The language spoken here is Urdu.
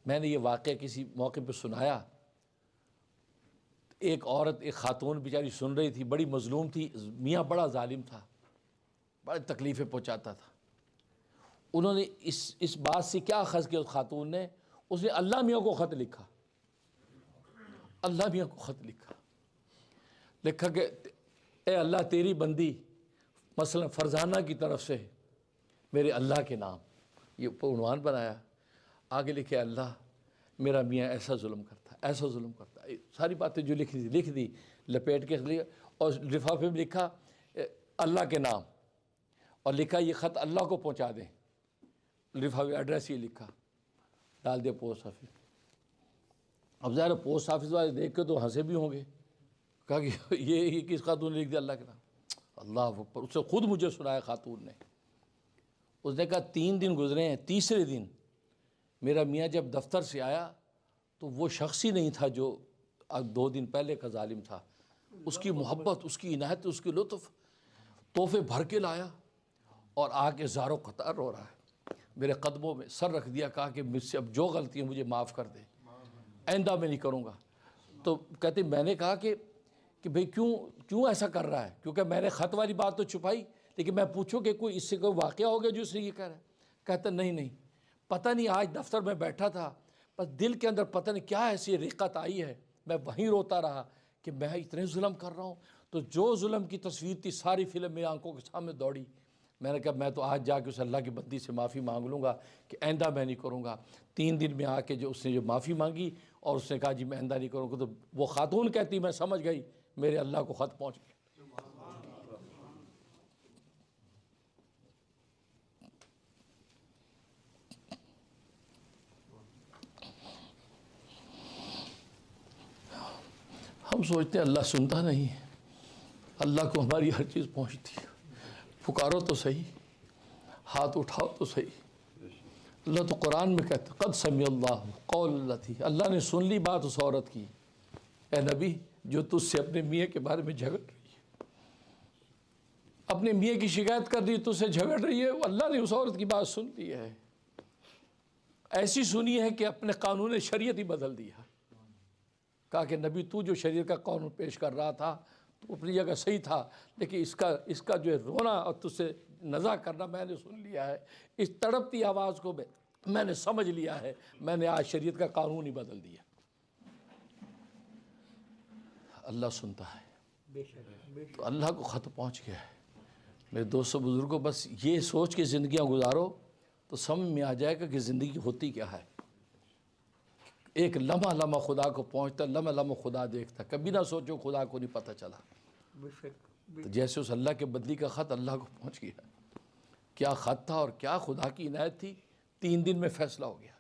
میں نے یہ واقعہ کسی موقع پہ سنایا، ایک عورت، ایک خاتون بیچاری سن رہی تھی، بڑی مظلوم تھی، میاں بڑا ظالم تھا، بڑی تکلیفیں پہنچاتا تھا۔ انہوں نے اس بات سے کیا اخذ کیا اس خاتون نے، اس نے اللہ میاں کو خط لکھا، اللہ میاں کو خط لکھا کہ اے اللہ تیری بندی مثلا فرزانہ کی طرف سے میرے اللہ کے نام، یہ عنوان بنایا، آگے لکھے اللہ میرا میاں ایسا ظلم کرتا ہے، ایسا ظلم کرتا ہے، ساری باتیں جو لکھ دی لپیٹ کے لیا، اور لفافے میں لکھا اللہ کے نام، اور لکھا یہ خط اللہ کو پہنچا دیں، لفافے ایڈریس یہ لکھا، ڈال دیا پوسٹ آفس۔ اب ظاہر پوسٹ آفس والے دیکھ کے تو ہنسے بھی ہوں گے، کہا کہ یہ کس خاتون نے لکھ دیا اللہ کے نام، اللہ اکبر۔ اس سے خود مجھے سنایا خاتون نے، اس نے کہا 3 دن گزرے ہیں، تیسرے دن میرا میاں جب دفتر سے آیا تو وہ شخص ہی نہیں تھا جو 2 دن پہلے کا ظالم تھا، اس کی محبت، اس کی عنایت، اس کی لطف، تحفے بھر کے لایا، اور آ کے زار و قطار رو رہا ہے، میرے قدموں میں سر رکھ دیا، کہا کہ مجھ سے اب جو غلطی ہے مجھے معاف کر دے، آئندہ میں نہیں کروں گا۔ تو کہتے میں نے کہا کہ بھئی کیوں ایسا کر رہا ہے، کیونکہ میں نے خط والی بات تو چھپائی، لیکن میں پوچھوں کہ کوئی اس سے کوئی واقعہ ہو گیا جو اس نے یہ کہہ رہا ہے؟ کہتا نہیں، پتہ نہیں آج دفتر میں بیٹھا تھا، بس دل کے اندر پتہ نہیں کیا ایسی رقت آئی ہے، میں وہیں روتا رہا کہ میں اتنے ظلم کر رہا ہوں۔ تو جو ظلم کی تصویر تھی ساری فلم میری آنکھوں کے سامنے دوڑی، میں نے کہا میں تو آج جا کے اس اللہ کی بندی سے معافی مانگ لوں گا کہ آئندہ میں نہیں کروں گا۔ 3 دن میں آ کے جو اس نے جو معافی مانگی اور اس نے کہا جی میں آئندہ نہیں کروں گا، تو وہ خاتون کہتی میں سمجھ گئی میرے اللہ کو خط پہنچ گیا۔ ہم سوچتے ہیں اللہ سنتا نہیں ہے، اللہ کو ہماری ہر چیز پہنچتی ہے، پکارو تو صحیح، ہاتھ اٹھاؤ تو صحیح۔ اللہ تو قرآن میں کہتا قد سمع اللہ قول التی، اللہ نے سن لی بات اس عورت کی، اے نبی جو تجھ سے اپنے میاں کے بارے میں جھگڑ رہی ہے، اپنے میاں کی شکایت کر رہی ہے، تجھ سے جھگڑ رہی ہے، اللہ نے اس عورت کی بات سن لی ہے، ایسی سنی ہے کہ اپنے قانون شریعت ہی بدل دیا۔ کہا کہ نبی تو جو شریعت کا قانون پیش کر رہا تھا تو اپنی جگہ صحیح تھا، لیکن اس کا جو ہے رونا اور تجھ سے نزاع کرنا میں نے سن لیا ہے، اس تڑپتی آواز کو میں نے سمجھ لیا ہے، میں نے آج شریعت کا قانون ہی بدل دیا۔ اللہ سنتا ہے، تو اللہ کو خط پہنچ گیا ہے۔ میرے دوستوں بزرگوں، بس یہ سوچ کے زندگیاں گزارو تو سمجھ میں آ جائے گا کہ زندگی ہوتی کیا ہے۔ ایک لمحہ لمحہ خدا کو پہنچتا، لمحہ لمحہ خدا دیکھتا، کبھی نہ سوچو خدا کو نہیں پتہ چلا۔ تو جیسے اس اللہ کے بدلی کا خط اللہ کو پہنچ گیا، کیا خط تھا اور کیا خدا کی عنایت تھی، 3 دن میں فیصلہ ہو گیا۔